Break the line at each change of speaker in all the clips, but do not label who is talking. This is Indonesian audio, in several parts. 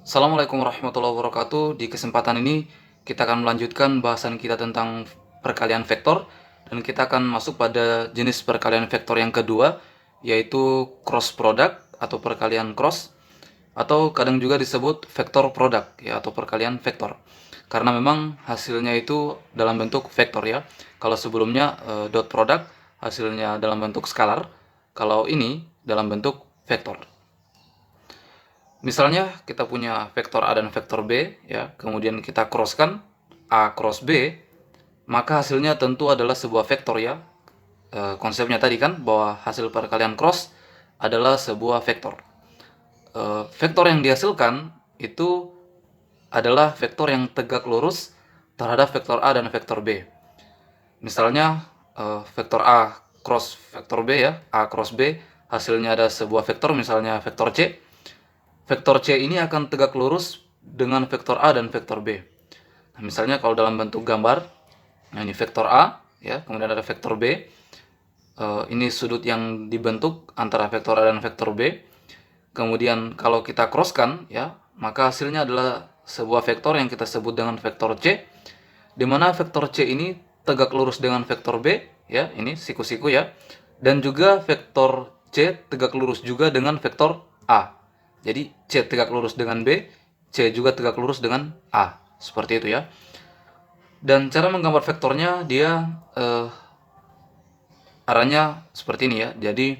Assalamualaikum warahmatullahi wabarakatuh. Di kesempatan ini kita akan melanjutkan bahasan kita tentang perkalian vektor dan kita akan masuk pada jenis perkalian vektor yang kedua, yaitu cross product atau perkalian cross, atau kadang juga disebut vektor product ya, atau perkalian vektor. Karena memang hasilnya itu dalam bentuk vektor ya. Kalau sebelumnya dot product hasilnya dalam bentuk skalar, kalau ini dalam bentuk vektor. Misalnya kita punya vektor A dan vektor B ya, kemudian kita crosskan A cross B, maka hasilnya tentu adalah sebuah vektor ya. Konsepnya tadi kan bahwa hasil perkalian cross adalah sebuah vektor. Vektor yang dihasilkan itu adalah vektor yang tegak lurus terhadap vektor A dan vektor B. Misalnya vektor A cross vektor B ya, A cross B hasilnya ada sebuah vektor, misalnya vektor C. Vektor C ini akan tegak lurus dengan vektor A dan vektor B. Nah, misalnya kalau dalam bentuk gambar, nah ini vektor A, ya, kemudian ada vektor B. Ini sudut yang dibentuk antara vektor A dan vektor B. Kemudian kalau kita crosskan, ya, maka hasilnya adalah sebuah vektor yang kita sebut dengan vektor C, di mana vektor C ini tegak lurus dengan vektor B, ya, ini siku-siku ya, dan juga vektor C tegak lurus juga dengan vektor A. Jadi C tegak lurus dengan B, C juga tegak lurus dengan A. Seperti itu ya. Dan cara menggambar vektornya dia arahnya seperti ini ya. Jadi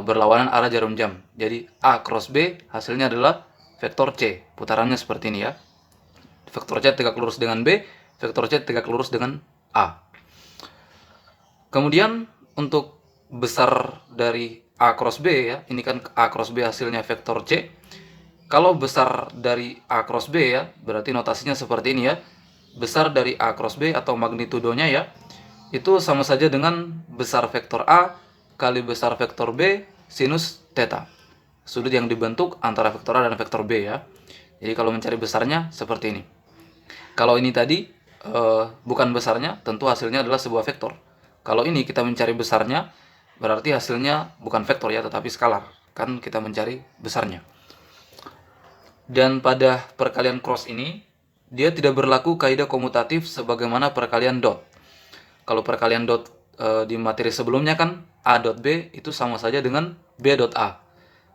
berlawanan arah jarum jam. Jadi A cross B hasilnya adalah vektor C. Putarannya seperti ini ya. Vektor C tegak lurus dengan B, vektor C tegak lurus dengan A. Kemudian untuk besar dari A cross B ya, ini kan A cross B hasilnya vektor C. Kalau besar dari A cross B ya, berarti notasinya seperti ini ya. Besar dari A cross B atau magnitudonya ya, itu sama saja dengan besar vektor A kali besar vektor B sinus theta. Sudut yang dibentuk antara vektor A dan vektor B ya. Jadi kalau mencari besarnya seperti ini. Kalau ini tadi bukan besarnya, tentu hasilnya adalah sebuah vektor. Kalau ini kita mencari besarnya, berarti hasilnya bukan vektor ya, tetapi skalar. Kan kita mencari besarnya. Dan pada perkalian cross ini, dia tidak berlaku kaidah komutatif sebagaimana perkalian dot. Kalau perkalian dot di materi sebelumnya kan A dot B itu sama saja dengan B dot A.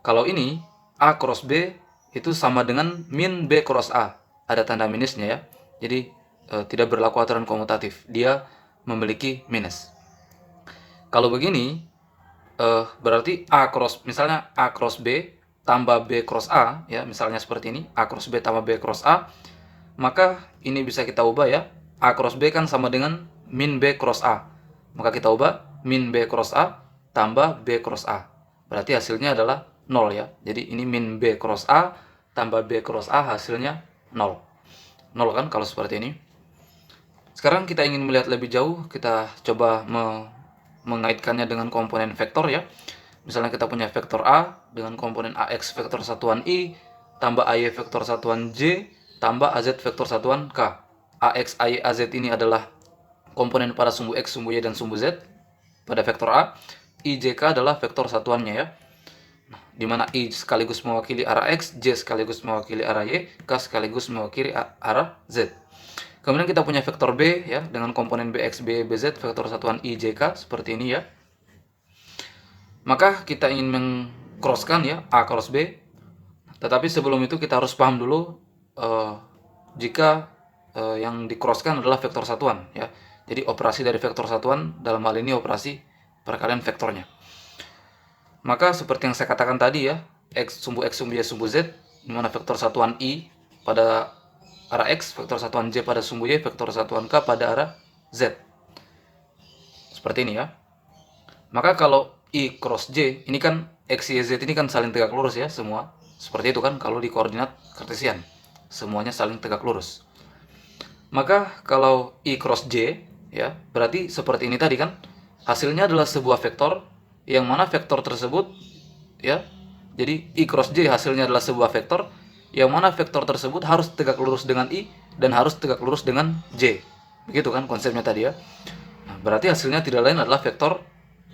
Kalau ini A cross B itu sama dengan min B cross A. Ada tanda minusnya ya. Jadi tidak berlaku aturan komutatif. Dia memiliki minus. Kalau begini, berarti A cross, misalnya A cross B tambah B cross A, ya, misalnya seperti ini, A cross B tambah B cross A, maka ini bisa kita ubah ya. A cross B kan sama dengan min B cross A. Maka kita ubah min B cross A tambah B cross A. Berarti hasilnya adalah 0 ya. Jadi ini min B cross A tambah B cross A hasilnya 0. 0 kan kalau seperti ini. Sekarang kita ingin melihat lebih jauh, kita coba mengaitkannya dengan komponen vektor ya. Misalnya kita punya vektor A dengan komponen AX vektor satuan I tambah AY vektor satuan J tambah AZ vektor satuan K. AX, AY, AZ ini adalah komponen pada sumbu X, sumbu Y, dan sumbu Z pada vektor A. I, J, K adalah vektor satuannya ya. Nah, di mana I sekaligus mewakili arah X, J sekaligus mewakili arah Y, K sekaligus mewakili arah Z. Kemudian kita punya vektor B ya dengan komponen BX, BY, BZ vektor satuan I, J, K seperti ini ya. Maka kita ingin mengcrosskan ya A cross B. Tetapi sebelum itu kita harus paham dulu jika yang dicrosskan adalah vektor satuan ya. Jadi operasi dari vektor satuan dalam hal ini operasi perkalian vektornya. Maka seperti yang saya katakan tadi ya, X, sumbu Y, sumbu Z, di mana vektor satuan I pada arah X, vektor satuan J pada sumbu Y, vektor satuan K pada arah Z. Seperti ini ya. Maka kalau I cross J, ini kan X, Y, Z ini kan saling tegak lurus ya semua. Seperti itu kan kalau di koordinat kartesian. Semuanya saling tegak lurus. Maka kalau I cross J, ya, berarti seperti ini tadi kan. Hasilnya adalah sebuah vektor yang mana vektor tersebut ya. Jadi I cross J hasilnya adalah sebuah vektor yang mana vektor tersebut harus tegak lurus dengan I dan harus tegak lurus dengan J. Begitu kan konsepnya tadi ya. Nah, berarti hasilnya tidak lain adalah vektor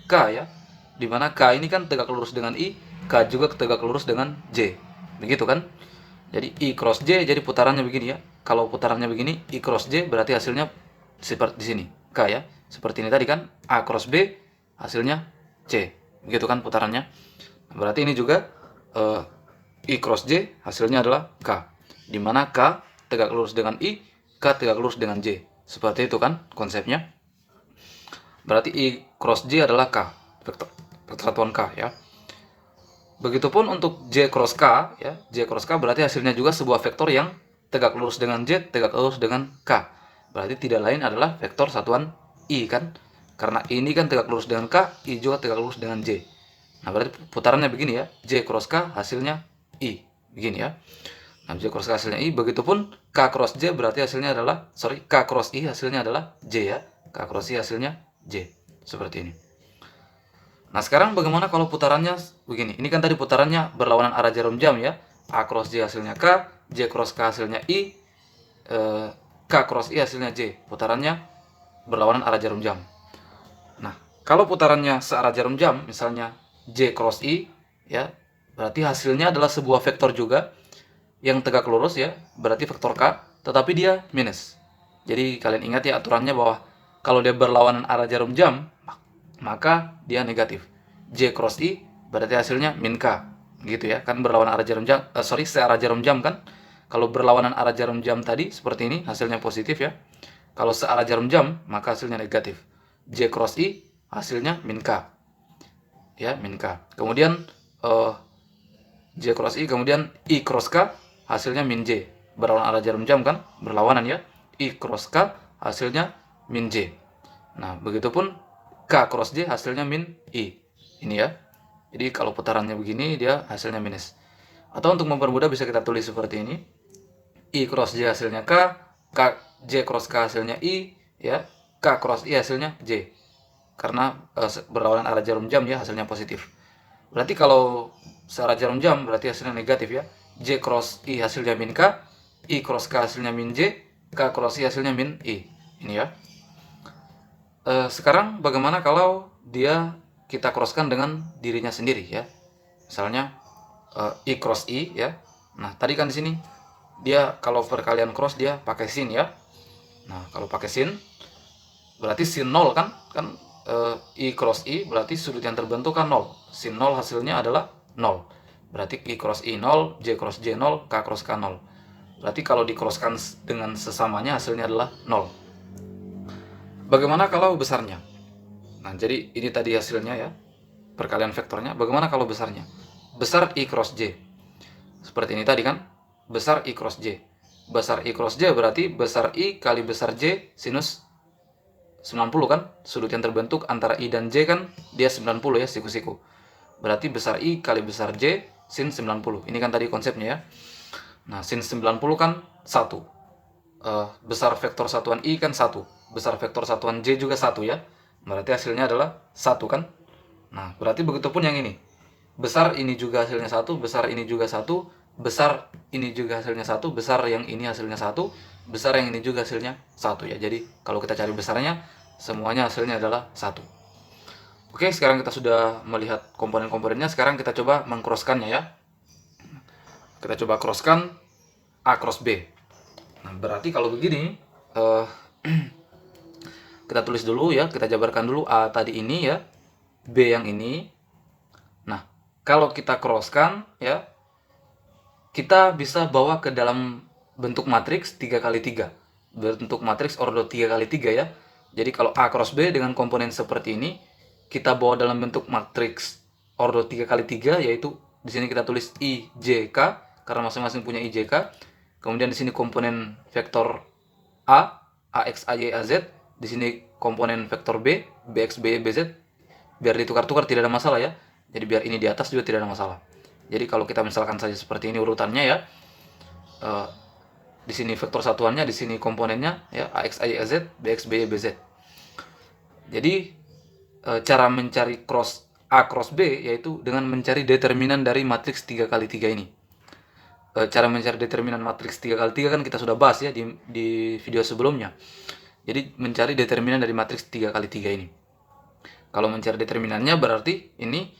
K ya. Dimana K ini kan tegak lurus dengan I, K juga tegak lurus dengan J. Begitu kan? Jadi I cross J, jadi putarannya begini ya. Kalau putarannya begini, I cross J berarti hasilnya seperti di sini, K ya. Seperti ini tadi kan, A cross B hasilnya C. Begitu kan putarannya. Berarti ini juga I cross J hasilnya adalah K. Dimana K tegak lurus dengan I, K tegak lurus dengan J. Seperti itu kan konsepnya. Berarti I cross J adalah K, vektor satuan K ya. Begitupun untuk J cross K ya. J cross K berarti hasilnya juga sebuah vektor yang tegak lurus dengan J, tegak lurus dengan K. Berarti tidak lain adalah vektor satuan I kan. Karena ini kan tegak lurus dengan K, I juga tegak lurus dengan J. Nah, berarti putarannya begini ya. J cross K hasilnya I. Begini ya. Nah, J cross K hasilnya I. Begitupun K cross J berarti hasilnya adalah, K cross I hasilnya adalah J ya. K cross I hasilnya J. Seperti ini. Nah, sekarang bagaimana kalau putarannya begini? Ini kan tadi putarannya berlawanan arah jarum jam ya. A cross J hasilnya K, J cross K hasilnya I, K cross I hasilnya J. Putarannya berlawanan arah jarum jam. Nah, kalau putarannya searah jarum jam, misalnya J cross I ya, berarti hasilnya adalah sebuah vektor juga yang tegak lurus ya, berarti vektor K, tetapi dia minus. Jadi kalian ingat ya aturannya bahwa kalau dia berlawanan arah jarum jam, maka dia negatif. J cross I berarti hasilnya min K. Gitu ya, kan berlawanan arah jarum jam, searah jarum jam kan. Kalau berlawanan arah jarum jam tadi seperti ini, hasilnya positif ya. Kalau searah jarum jam, maka hasilnya negatif. J cross I hasilnya min K. Ya, min K. Kemudian J cross I, kemudian I cross K hasilnya min J. Berlawanan arah jarum jam kan, berlawanan ya. I cross K hasilnya min J. Nah, begitupun K cross J hasilnya min I. Ini ya. Jadi kalau putarannya begini, dia hasilnya minus. Atau untuk mempermudah bisa kita tulis seperti ini. I cross J hasilnya K, J cross K hasilnya I, ya. K cross I hasilnya J. Karena berlawanan arah jarum jam ya, hasilnya positif. Berarti kalau searah jarum jam berarti hasilnya negatif ya. J cross I hasilnya min K, I cross K hasilnya min J, K cross I hasilnya min I. Ini ya. Sekarang bagaimana kalau dia kita crosskan dengan dirinya sendiri ya. Misalnya I cross I ya. Nah, tadi kan di sini dia kalau perkalian cross dia pakai sin ya. Nah, kalau pakai sin berarti sin 0 kan? Kan I cross I berarti sudut yang terbentuk kan 0. Sin 0 hasilnya adalah 0. Berarti I cross I 0, J cross J 0, K cross K 0. Berarti kalau di-crosskan dengan sesamanya hasilnya adalah 0. Bagaimana kalau besarnya? Nah, jadi ini tadi hasilnya ya, perkalian vektornya. Bagaimana kalau besarnya? Besar I cross J. Seperti ini tadi kan, besar I cross J. Besar I cross J berarti besar I kali besar J sinus 90 kan? Sudut yang terbentuk antara I dan J kan dia 90 ya, siku-siku. Berarti besar I kali besar J sin 90. Ini kan tadi konsepnya ya. Nah, sin 90 kan 1. Besar vektor satuan I kan 1. Besar vektor satuan J juga 1 ya. Berarti hasilnya adalah 1 kan. Nah, berarti begitupun yang ini. Besar ini juga hasilnya 1, besar ini juga 1, besar ini juga hasilnya 1, besar yang ini hasilnya 1, besar yang ini juga hasilnya 1 ya. Jadi kalau kita cari besarnya, semuanya hasilnya adalah 1. Oke, sekarang kita sudah melihat komponen-komponennya. Sekarang kita coba mengcrosskannya ya. Kita coba crosskan A cross B. Nah, berarti kalau begini, kita tulis dulu ya, kita jabarkan dulu A tadi ini ya, B yang ini. Nah, kalau kita crosskan ya, kita bisa bawa ke dalam bentuk matriks 3x3. Bentuk matriks ordo 3x3 ya. Jadi kalau A cross B dengan komponen seperti ini, kita bawa dalam bentuk matriks ordo 3x3, yaitu di sini kita tulis I, J, K, karena masing-masing punya I, J, K. Kemudian di sini komponen vektor A, AX, AY, AZ. Di sini komponen vektor B, BX, BY, BZ. Biar ditukar-tukar tidak ada masalah ya. Jadi biar ini di atas juga tidak ada masalah. Jadi kalau kita misalkan saja seperti ini urutannya ya. Di sini vektor satuannya, di sini komponennya ya, AX, AY, AZ, BX, BY, BZ. Jadi cara mencari cross A cross B yaitu dengan mencari determinan dari matriks 3x3 ini. Cara mencari determinan matriks 3x3 kan kita sudah bahas ya di video sebelumnya. Jadi mencari determinan dari matriks 3x3 ini. Kalau mencari determinannya berarti ini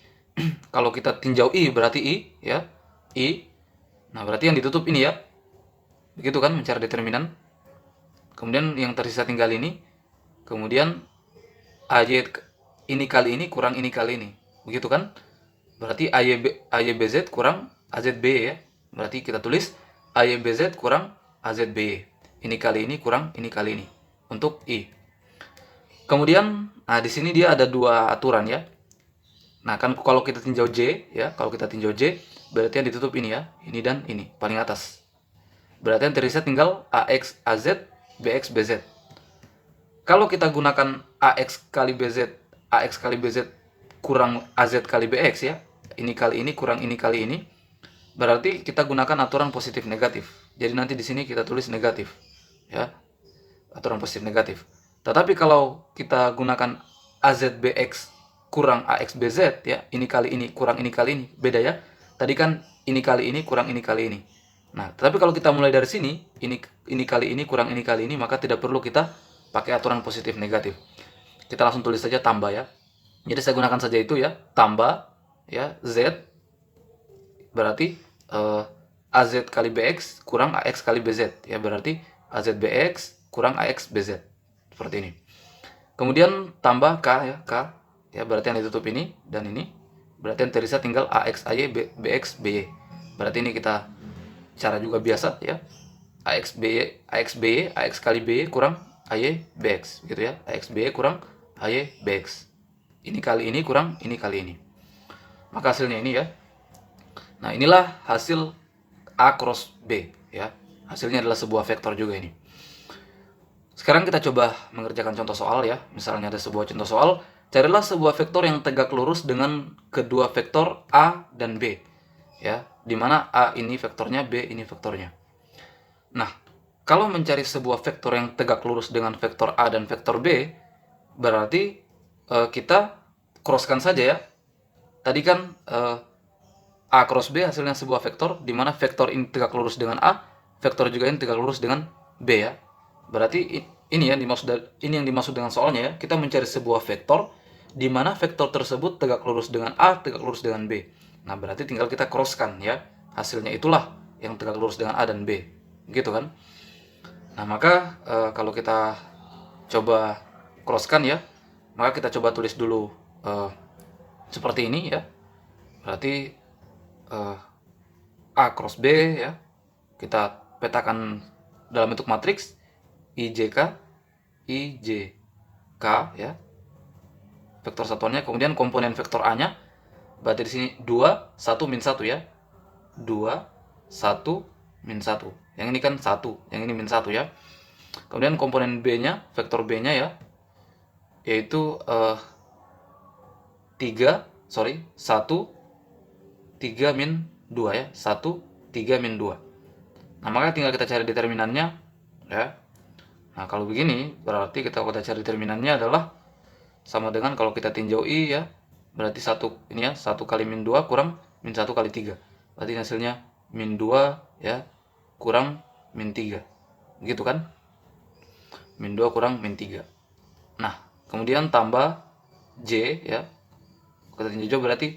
kalau kita tinjau I berarti I ya, I. Nah, berarti yang ditutup ini ya. Begitu kan mencari determinan. Kemudian yang tersisa tinggal ini. Kemudian AY ini kali ini kurang ini kali ini. Begitu kan? Berarti AYBZ kurang AZBY ya. Berarti kita tulis AYBZ kurang AZBY. Ini kali ini kurang ini kali ini. Untuk I. Kemudian, nah di sini dia ada dua aturan ya. Nah, kan kalau kita tinjau J ya, kalau kita tinjau J, berarti yang ditutup ini ya, ini dan ini, paling atas. Berarti yang tersisa tinggal AX AZ, BX BZ. Kalau kita gunakan AX kali BZ kurang AZ kali BX ya, ini kali ini kurang ini kali ini, berarti kita gunakan aturan positif negatif. Jadi nanti di sini kita tulis negatif, ya, aturan positif negatif. Tetapi kalau kita gunakan AZBX kurang AXBZ ya, ini kali ini kurang ini kali ini, beda ya. Tadi kan ini kali ini kurang ini kali ini. Nah, tetapi kalau kita mulai dari sini, ini kali ini kurang ini kali ini, maka tidak perlu kita pakai aturan positif negatif. Kita langsung tulis saja tambah ya. Jadi saya gunakan saja itu ya, tambah ya Z berarti AZ kali BX kurang AX kali BZ ya, berarti AZBX kurang AXBZ. Seperti ini. Kemudian tambah K ya, K ya, berarti yang ditutup ini dan ini. Berarti yang tersisa tinggal AXAY BX BY. Berarti ini kita cara juga biasa ya. AX kali BY kurang AY BX gitu ya. AX BY kurang AY BX. Ini kali ini kurang ini kali ini. Maka hasilnya ini ya. Nah, inilah hasil A cross B ya. Hasilnya adalah sebuah vektor juga ini. Sekarang kita coba mengerjakan contoh soal ya. Misalnya ada sebuah contoh soal, carilah sebuah vektor yang tegak lurus dengan kedua vektor A dan B. Ya, di mana A ini vektornya, B ini vektornya. Nah, kalau mencari sebuah vektor yang tegak lurus dengan vektor A dan vektor B, berarti kita crosskan saja ya. Tadi kan A cross B hasilnya sebuah vektor, di mana vektor ini tegak lurus dengan A, vektor juga ini tegak lurus dengan B ya. Berarti ini yang dimaksud dengan soalnya ya. Kita mencari sebuah vektor di mana vektor tersebut tegak lurus dengan A, tegak lurus dengan B. Nah, berarti tinggal kita crosskan ya. Hasilnya itulah yang tegak lurus dengan A dan B. Gitu kan? Nah, maka kalau kita coba crosskan ya, maka kita coba tulis dulu seperti ini ya. Berarti A cross B ya. Kita petakan dalam bentuk matriks IJK ya, vektor satuannya. Kemudian komponen vektor A-nya berarti di sini 2 1 min 1 ya, 2 1 min 1. Yang ini kan 1, yang ini min 1 ya. Kemudian komponen B-nya, vektor B-nya ya, yaitu 1 3 min 2 ya, 1 3 min 2. Nah, maka tinggal kita cari determinannya ya. Nah, kalau begini berarti kita cari determinannya adalah sama dengan kalau kita tinjau I ya. Berarti 1 ini ya, 1 kali min 2 kurang min 1 kali 3. Berarti hasilnya min 2 ya kurang min 3. Begitu kan? Min 2 kurang min 3. Nah, kemudian tambah J ya. Kita tinjau berarti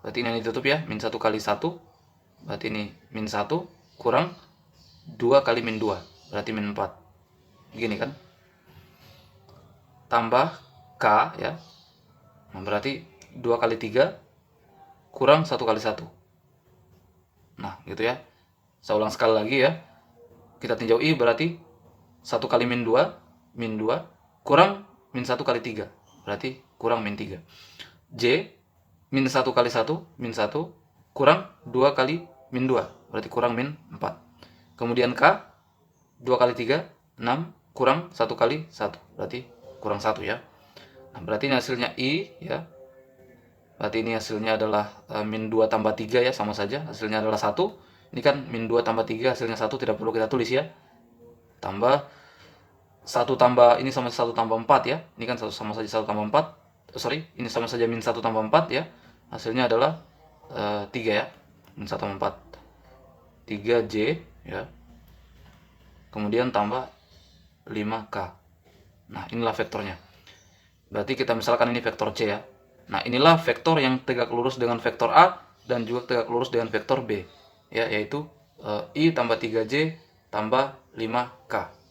berarti ini yang ditutup ya, min 1 kali 1. Berarti ini min 1 kurang 2 kali min 2. Berarti min 4. Begini kan? Tambah K ya. Nah, berarti 2 kali 3 kurang 1 kali 1. Nah, gitu ya. Saya ulang sekali lagi ya. Kita tinjau I berarti 1 kali min 2 kurang min 1 kali 3. Berarti kurang min 3. J min 1 kali 1 min 1 kurang 2 kali min 2. Berarti kurang min 4. Kemudian K 2 kali 3 6 kurang 1 kali 1. Berarti kurang 1 ya. Nah, berarti ini hasilnya I ya. Berarti ini hasilnya adalah min 2 tambah 3 ya, sama saja. Hasilnya adalah 1. Ini kan min 2 tambah 3 hasilnya 1, tidak perlu kita tulis ya. Tambah 1 tambah ini sama 1 tambah 4 ya. Ini kan sama saja 1 tambah 4. Ini sama saja min 1 tambah 4 ya. Hasilnya adalah 3 ya. Min 1 tambah 4. 3J ya. Kemudian tambah 5K. Nah, inilah vektornya. Berarti kita misalkan ini vektor C ya. Nah, inilah vektor yang tegak lurus dengan vektor A dan juga tegak lurus dengan vektor B. ya, yaitu I tambah 3J tambah 5K.